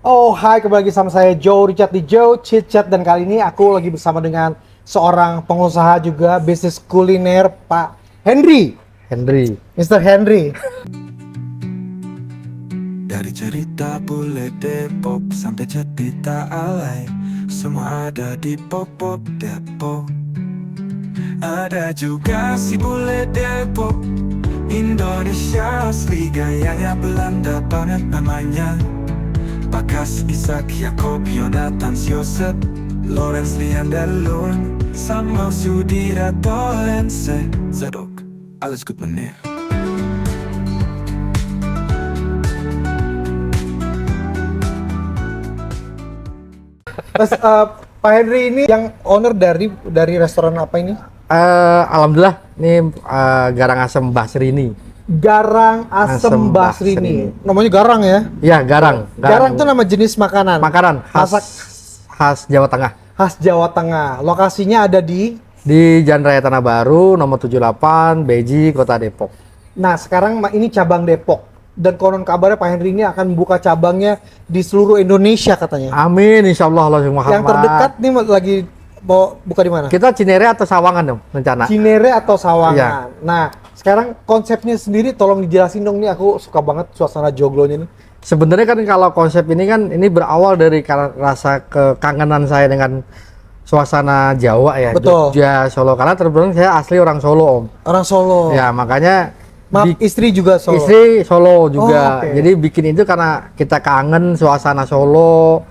Oh, hai, kembali lagi sama saya Joe Richard di Joe Chit Chat, dan kali ini aku lagi bersama dengan seorang pengusaha juga bisnis kuliner, Pak Henry. Mr. Henry. Dari cerita bule Depok sampai cerita alay, semua ada di Pop Depok. Ada juga si bule Depok, Indonesia asli, gayanya Belanda banget namanya. Bakas Isak Jakob Jonathan Joseph Lawrence Leander Lund Samuel Sudira Tolense Zadok, alles goed meneer. Mas, Pak Henry ini yang owner dari restoran apa ini? Alhamdulillah, ini Garang Asem Basrini. Garang Asem Basrini. Namanya garang ya? Ya, garang. Garang itu nama jenis makanan. Makanan khas Jawa Tengah. Khas Jawa Tengah. Lokasinya ada di Jalan Raya Tanah Baru, nomor 78, Beji, Kota Depok. Nah, sekarang ini cabang Depok. Dan konon kabarnya Pak Henry ini akan buka cabangnya di seluruh Indonesia katanya. Amin, insya Allah Muhammad. Yang terdekat nih lagi mau buka di mana? Kita Cinere atau Sawangan dong rencana. Cinere atau Sawangan. Iya. Nah, sekarang konsepnya sendiri tolong dijelasin dong nih, aku suka banget suasana joglonya nih. Sebenarnya kan kalau konsep ini kan ini berawal dari rasa kekangenan saya dengan suasana Jawa ya. Betul. Jogja, Solo, karena terbentuk saya asli orang Solo, Om. Orang Solo. Ya, makanya istri juga Solo. Istri Solo juga. Oh, okay. Jadi bikin itu karena kita kangen suasana Solo.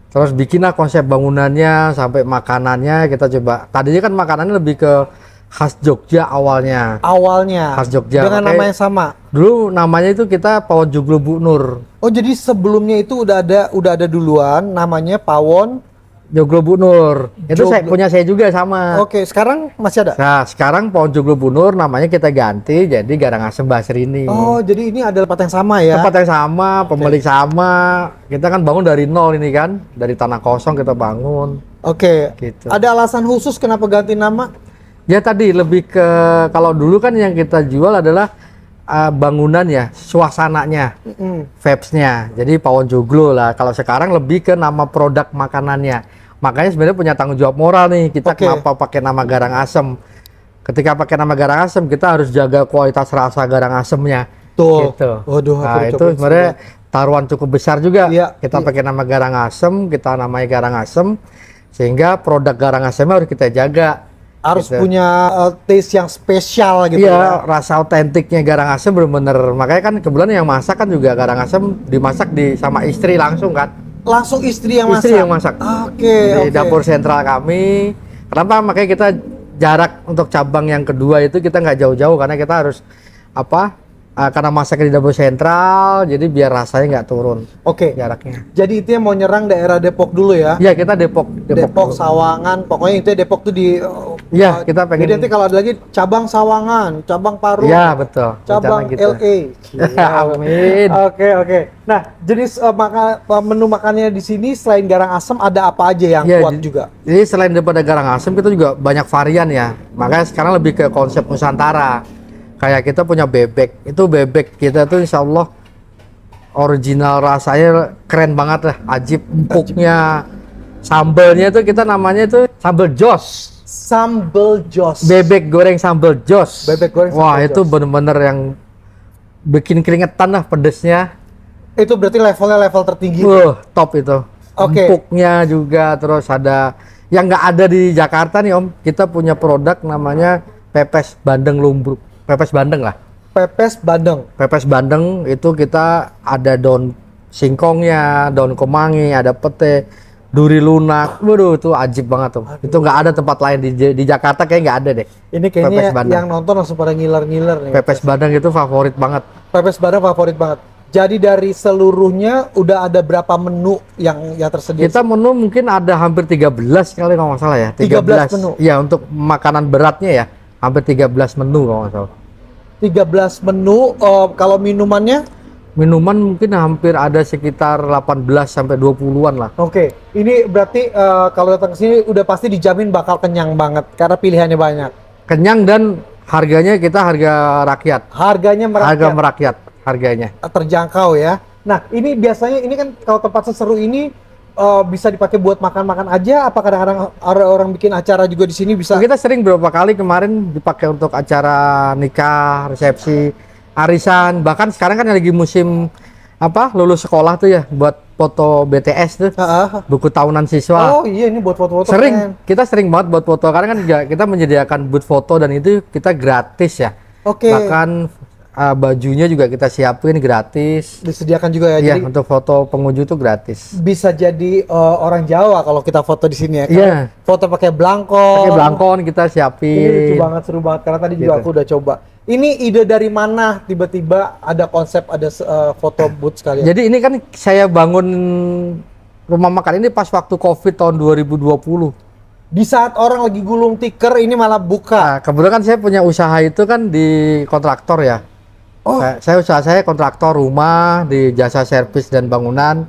Terus bikinlah konsep bangunannya sampai makanannya kita coba. Tadinya kan makanannya lebih ke khas Jogja awalnya. Khas Jogja. Dengan nama yang sama. Dulu namanya itu kita Pawon Joglo Bu Nur. Oh, jadi sebelumnya itu udah ada duluan namanya Pawon Joglo Bu Nur. Itu punya saya juga sama. Oke, sekarang masih ada? Nah, sekarang Pawon Joglo Bu Nur namanya kita ganti jadi Garang Asem Basrini. Oh, jadi ini ada tempat yang sama ya? Tempat yang sama, pemilik sama. Kita kan bangun dari nol ini kan. Dari tanah kosong kita bangun. Oke. Gitu. Ada alasan khusus kenapa ganti nama? Ya tadi lebih ke, kalau dulu kan yang kita jual adalah bangunan ya, suasananya, vibes-nya. Jadi Pawon Joglo lah. Kalau sekarang lebih ke nama produk makanannya. Makanya sebenarnya punya tanggung jawab moral nih. Kita kenapa pakai nama Garang Asem? Ketika pakai nama Garang Asem, kita harus jaga kualitas rasa Garang Asemnya. Tuh. Gitu. Waduh, nah, itu sebenarnya taruhan cukup besar juga. Iya, kita pakai nama Garang Asem, kita namanya Garang Asem, sehingga produk Garang Asemnya harus kita jaga. Harus gitu. punya taste yang spesial gitu. Iya, rasa autentiknya Garang Asem bener-bener. Makanya kan kebetulan yang masak kan juga Garang Asem dimasak sama istri langsung kan. Langsung istri yang masak? Istri yang masak. Oke. Di dapur sentral kami. Kenapa? Makanya kita jarak untuk cabang yang kedua itu kita nggak jauh-jauh, karena kita harus karena masaknya di dapur sentral, jadi biar rasanya nggak turun. Oke. Jaraknya. Jadi itu yang mau nyerang daerah Depok dulu ya? Iya, kita Depok Sawangan, pokoknya itu Depok tuh di. Iya, kita pengen. Jadi nanti kalau ada lagi cabang Sawangan, cabang Parung. Iya, betul. Cabang gitu. LA. Amin. Oke. Nah, jenis menu makannya di sini selain Garang Asem ada apa aja yang kuat juga? Jadi selain daripada Garang Asem, kita juga banyak varian ya. Makanya sekarang lebih ke konsep Nusantara. Kayak kita punya bebek, itu bebek kita tuh insya Allah original, rasanya keren banget lah, ajib, empuknya, sambalnya tuh kita namanya tuh sambal jos. Sambal jos. Bebek goreng sambal jos. Bebek goreng Wah, sambal itu bener-bener yang bikin keringetan lah pedesnya. Itu berarti levelnya level tertinggi. Top itu. Oke. Empuknya juga, terus ada yang nggak ada di Jakarta nih Om. Kita punya produk namanya pepes bandeng lumbruk. Pepes bandeng lah. Pepes bandeng. Pepes bandeng itu kita ada daun singkongnya, daun kemangi, ada pete, duri lunak. Waduh, itu ajib banget tuh. Itu nggak ada tempat lain di Jakarta, kayak nggak ada deh. Ini kayaknya yang nonton langsung pada ngiler-ngiler nih. Pepes bandeng itu favorit banget. Pepes bandeng favorit banget. Jadi dari seluruhnya udah ada berapa menu yang tersedia? Kita menu mungkin ada hampir 13 kali kalau nggak salah ya. 13 menu? Iya, untuk makanan beratnya ya. Hampir 13 menu kalau nggak salah. 13 menu. Kalau minumannya? Minuman mungkin hampir ada sekitar 18 sampai 20-an lah. Oke. Ini berarti kalau datang ke sini udah pasti dijamin bakal kenyang banget karena pilihannya banyak. Kenyang dan harganya kita harga rakyat. Harganya merakyat. Harga merakyat harganya. Terjangkau ya. Nah, ini biasanya ini kan kalau tempat seseru ini bisa dipakai buat makan-makan aja. Apa kadang-kadang ada orang bikin acara juga di sini bisa? Kita sering beberapa kali kemarin dipakai untuk acara nikah, resepsi, arisan. Bahkan sekarang kan lagi musim apa lulus sekolah tuh ya, buat foto BTS tuh, buku tahunan siswa. Oh iya, ini buat foto-foto. Sering, kita sering banget buat foto karena kan kita menyediakan booth foto dan itu kita gratis ya. Oke. Bahkan bajunya juga kita siapin gratis. Disediakan juga ya. Iya, Jadi untuk foto pengunjung tuh gratis. bisa jadi orang Jawa kalau kita foto di sini ya. Iya. Foto pakai belangkon. Pakai belangkon kita Ini lucu siapin. banget, seru banget karena tadi juga Gitu. aku udah coba. Ini ide dari mana tiba-tiba ada konsep ada foto booth sekalian? Jadi ini kan saya bangun rumah makan ini pas waktu Covid tahun 2020. Di saat orang lagi gulung tikar ini malah buka. Nah, kebetulan kan saya punya usaha itu kan di kontraktor ya. Oh. Saya kontraktor rumah di jasa servis dan bangunan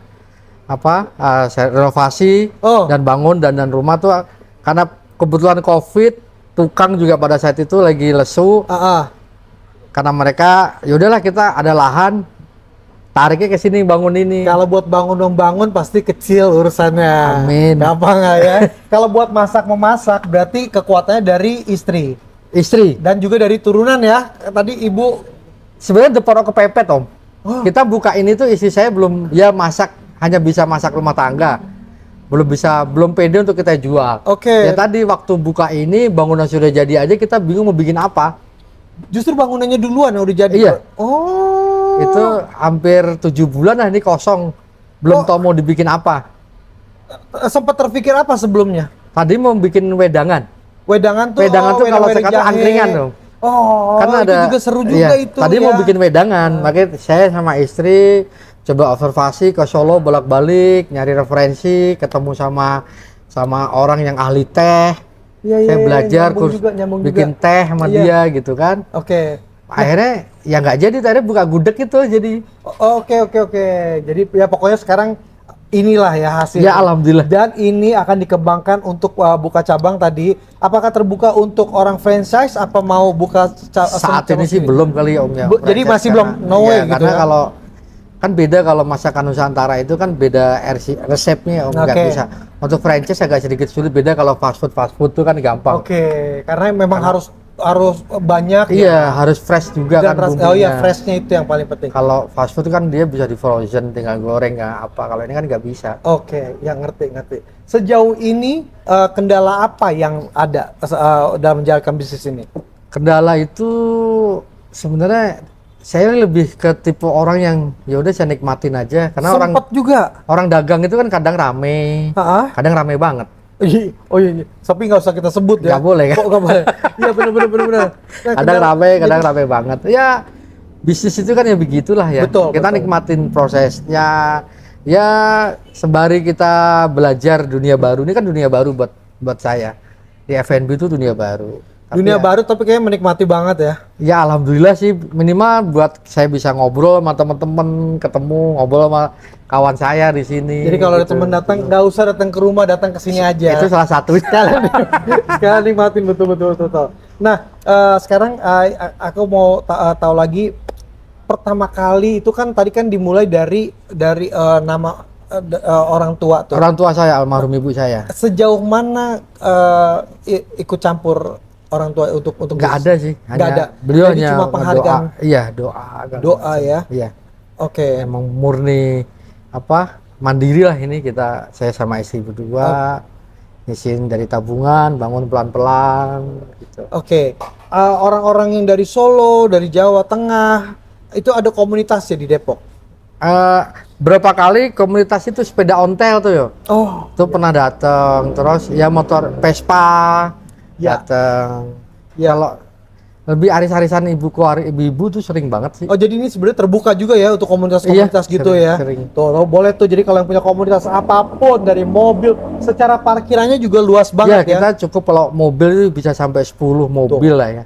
renovasi Oh. dan bangun dan rumah tuh karena kebetulan Covid tukang juga pada saat itu lagi lesu karena mereka yaudahlah kita ada lahan tariknya ke sini bangun ini. Kalau buat bangun pasti kecil urusannya. Amin. Gampang nggak ya? Kalau buat memasak berarti kekuatannya dari Istri dan juga dari turunan ya. Tadi ibu sebenarnya depan kepepet Om. Oh. Kita buka ini tuh istri saya belum masak, hanya bisa masak rumah tangga. Belum pede untuk kita jual. Oke. Ya tadi waktu buka ini bangunan sudah jadi aja kita bingung mau bikin apa. Justru bangunannya duluan yang udah jadi. Iya. Oh. Itu hampir 7 bulan lah ini kosong. Belum tahu mau dibikin apa. Sempat terpikir apa sebelumnya? Tadi mau bikin wedangan. Wedangan tuh Kalau wedang-wedang sekarang jahe. angkringan dong. Oh, Karena itu ada juga seru juga iya, itu. tadi ya. mau bikin wedangan, makanya saya sama istri coba observasi ke Solo bolak-balik, nyari referensi, ketemu sama orang yang ahli teh. Iya, Saya iya, belajar nyambung bikin juga. teh sama Iya. dia gitu kan. Oke. Akhirnya ya nggak jadi, tadi buka gudeg itu jadi. Oke. Jadi ya pokoknya sekarang inilah ya hasilnya. Ya alhamdulillah. Dan ini akan dikembangkan untuk buka cabang tadi. Apakah terbuka untuk orang franchise apa mau buka Saat ini sih sendiri? belum kali ya Om ya. Jadi franchise masih belum, no way gitu karena ya? kalau kan beda kalau masakan Nusantara itu kan beda resepnya Om, nggak Oke. bisa. Untuk franchise agak sedikit sulit, beda kalau fast food tuh kan gampang. Oke, karena memang harus banyak Iya, harus fresh juga dan kan oh bumbunya. iya, freshnya itu yang paling penting. Kalau fast food kan dia bisa di frozen, tinggal goreng nggak apa. Kalau ini kan nggak bisa. Oke, ya ngerti. Sejauh ini kendala apa yang ada dalam menjalankan bisnis ini? Kendala itu sebenarnya saya lebih ke tipe orang yang ya udah saya nikmatin aja karena Sempet juga. orang dagang itu kan kadang rame, kadang rame banget. Oh iya. Tapi nggak usah kita sebut ya. Nggak boleh kan? Kok nggak boleh? Iya benar. Nah, Kadang rame banget. Ya bisnis itu kan ya begitulah ya. Betul, Kita betul. nikmatin prosesnya. Ya sembari kita belajar dunia baru, ini kan dunia baru buat saya. Di F&B itu dunia baru. Tapi Dunia ya, baru tapi kayaknya menikmati banget ya. ya alhamdulillah sih minimal buat saya bisa ngobrol sama teman-teman, ketemu ngobrol sama kawan saya di sini. Jadi kalau ada gitu. teman datang nggak usah datang ke rumah, datang ke sini aja. Itu salah satu. Sekalian nikmatin betul. Nah, sekarang aku mau tahu lagi pertama kali itu kan tadi kan dimulai dari nama orang tua tuh. Orang tua saya, almarhum ibu saya. Sejauh mana ikut campur orang tua untuk Nggak ada sih. Nggak ada. Beliau Jadi hanya cuma penghargaan. doa. Iya, doa. Doa ya. Iya. Oke. Emang murni mandiri lah ini saya sama istri berdua ngisiin dari tabungan, bangun pelan-pelan gitu. Oke. Orang-orang yang dari Solo, dari Jawa Tengah itu ada komunitasnya di Depok. Berapa kali komunitas itu sepeda ontel tuh yo. Oh, Itu pernah datang, terus ya motor Vespa Ya. datang. ya. Kalau lebih aris-arisan ibu-ibu tuh sering banget sih. Oh, jadi ini sebenarnya terbuka juga ya untuk komunitas-komunitas Iya, gitu sering, ya. sering. Tuh, boleh tuh. Jadi kalau yang punya komunitas apapun dari mobil, secara parkirannya juga luas Ya, banget ya. kita cukup kalau mobil itu bisa sampai 10 mobil lah ya.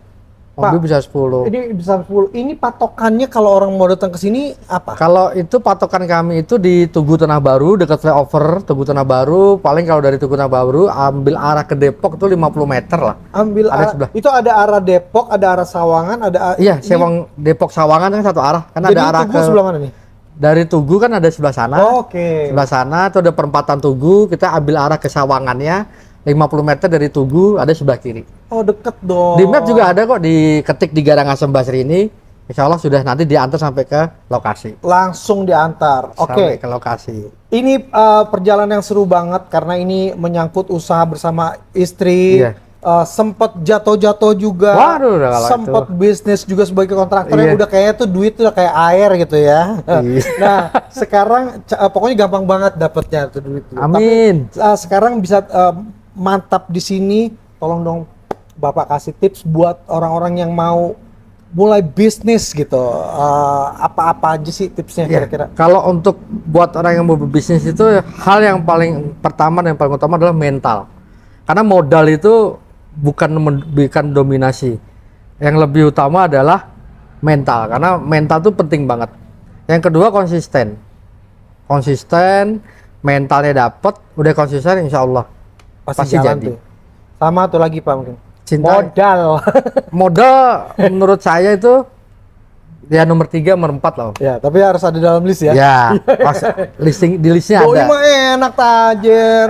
Mobil Pak, bisa 10. Ini bisa 10. Ini patokannya kalau orang mau datang ke sini apa? Kalau itu patokan kami itu di Tugu Tanah Baru dekat flyover Tugu Tanah Baru. Paling kalau dari Tugu Tanah Baru ambil arah ke Depok tuh 50 meter lah. Ambil Ada sebelah. itu ada arah Depok, ada arah Sawangan, ada Iya, Sewang Depok Sawangan kan satu arah. Kan Jadi ada arah Tugu ke sebelah mana nih? Dari Tugu kan ada sebelah sana. Oke. Sebelah sana itu ada perempatan Tugu, kita ambil arah ke Sawangannya 50 meter dari Tugu ada sebelah kiri. Oh, deket dong. Di map juga ada kok, diketik di Garangasem Basri ini. Insya Allah sudah nanti diantar sampai ke lokasi. Langsung diantar. Oke. Sampai ke lokasi. Ini perjalanan yang seru banget karena ini menyangkut usaha bersama istri. Iya. Sempet jatuh-jatuh juga. Waduh, udah kalau sempet itu. bisnis juga sebagai kontraktor yang Iya. udah kayaknya tuh duit tuh udah kayak air gitu ya. Iya. Nah, sekarang pokoknya gampang banget dapetnya tuh duit. Amin. Tapi sekarang bisa mantap di sini. Tolong dong Bapak kasih tips buat orang-orang yang mau mulai bisnis gitu. Apa-apa aja sih tipsnya Ya, kira-kira? kalau untuk buat orang yang mau berbisnis itu hal yang paling pertama dan yang paling utama adalah mental. Karena modal itu bukan dominasi. Yang lebih utama adalah mental, karena mental itu penting banget. Yang kedua konsisten. Konsisten, mentalnya dapat, udah konsisten insya Allah pasti jalan jadi. tuh. Sama tuh lagi Pak mungkin. Cinta. Modal. Modal menurut saya itu ya nomor 3, nomor 4 loh. Ya, tapi harus ada dalam list ya. Ya, pas di listnya Oh, ini ada. mah enak tajir.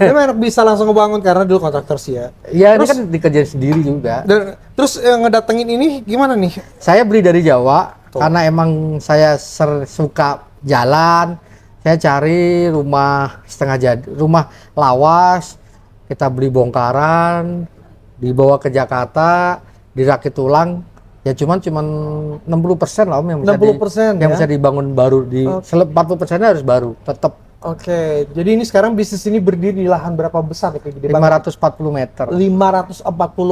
Ini mah enak bisa langsung ngebangun karena dulu kontraktor sih ya. Ya ini kan dikerjain sendiri juga. Dan terus ngedatengin ini gimana nih? Saya beli dari Jawa Tuh. karena emang saya suka jalan. Saya cari rumah setengah jadi, rumah lawas. Kita beli bongkaran, dibawa ke Jakarta, dirakit ulang. Ya cuman 60% lah Om yang bisa 60% yang ya? bisa dibangun baru di Oke. 40%-nya harus baru tetap Oke, jadi ini sekarang bisnis ini berdiri di lahan berapa besar nih? Kayak gede banget. 540 meter. 540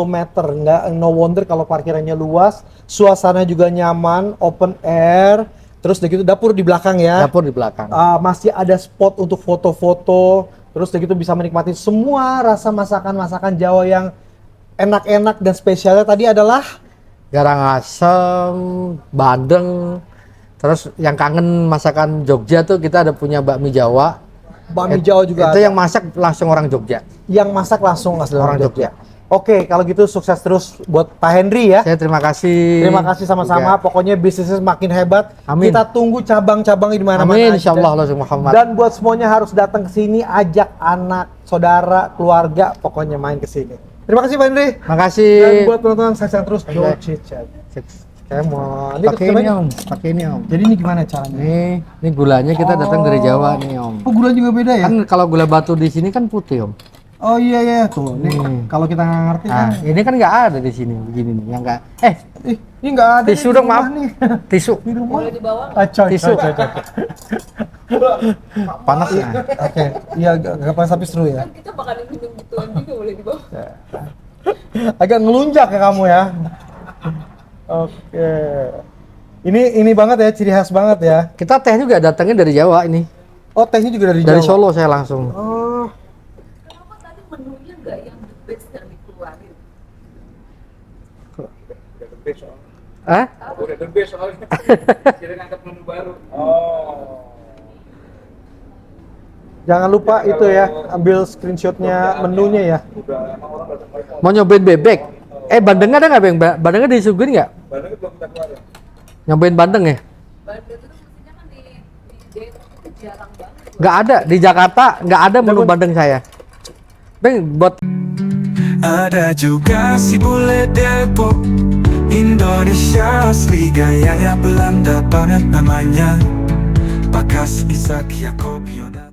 meter, nggak no wonder kalau parkirannya luas, suasana juga nyaman, open air, terus udah gitu dapur di belakang ya. Dapur di belakang. Masih ada spot untuk foto-foto, terus udah gitu bisa menikmati semua rasa masakan-masakan Jawa yang enak-enak dan spesialnya tadi adalah Garangasem, Bandeng, terus yang kangen masakan Jogja tuh kita ada punya bakmi Jawa. bakmi Jawa juga Itu ada. yang masak langsung orang Jogja. Yang masak langsung asli Orang orang Jogja. Oke, kalau gitu sukses terus buat Pak Henry ya. Saya terima kasih. Terima kasih sama-sama. juga. Pokoknya bisnisnya makin hebat. Amin. Kita tunggu cabang-cabangnya di mana-mana. Amin, aja. insyaallah Allah Muhammad. Dan buat semuanya harus datang ke sini, ajak anak, saudara, keluarga, pokoknya main ke sini. Terima kasih Pak Henry. Makasih. Dan buat teman-teman saksikan terus Oke. Joe Chitchat. Saya mau Pakai ini Om, pakai ini Om. Jadi ini gimana caranya? Ini gulanya kita datang dari Jawa nih Om. Oh, gula juga beda ya? Kan kalau gula batu di sini kan putih Om. Oh iya iya tuh. Nih kalau kita nggak ngerti kan. Nah, ini kan nggak ada di sini begini nih, yang nggak. Ini nggak ada. Tisu di dong, rumah maaf. nih. Tisu. Di rumah. Boleh dibawa nggak? Tisu. Panas ya. Oke. Iya gak panas tapi seru ya. Kan kita bakalan minum gituan juga, boleh dibawa. Agak ngelunjak ya kamu ya. Oke. Ini banget ya, ciri khas banget ya. Kita teh juga datangnya dari Jawa ini. Oh, tehnya juga dari Dari Jawa. Solo saya langsung. Oh, Kenapa tadi menunya nggak yang the best yang dikeluarin? Eh? Udah the best soalnya. Kita ngangkat menu baru. jangan lupa itu ya, ambil screenshotnya menunya ya. Mau nyobain bebek? Bandeng ada nggak Bang? Bandengnya disuguhin nggak? Barangnya belum kita keluarin. Nyobain bandeng ya? Bandeng itu mestinya kan di Depok itu jarang banget. Nggak ada di Jakarta, nggak ada menu bandeng saya. Bang, buat Ada juga si bule Depok, Indonesia asli gayanya Belanda banget namanya Bakas Isaac Yakob Yonan.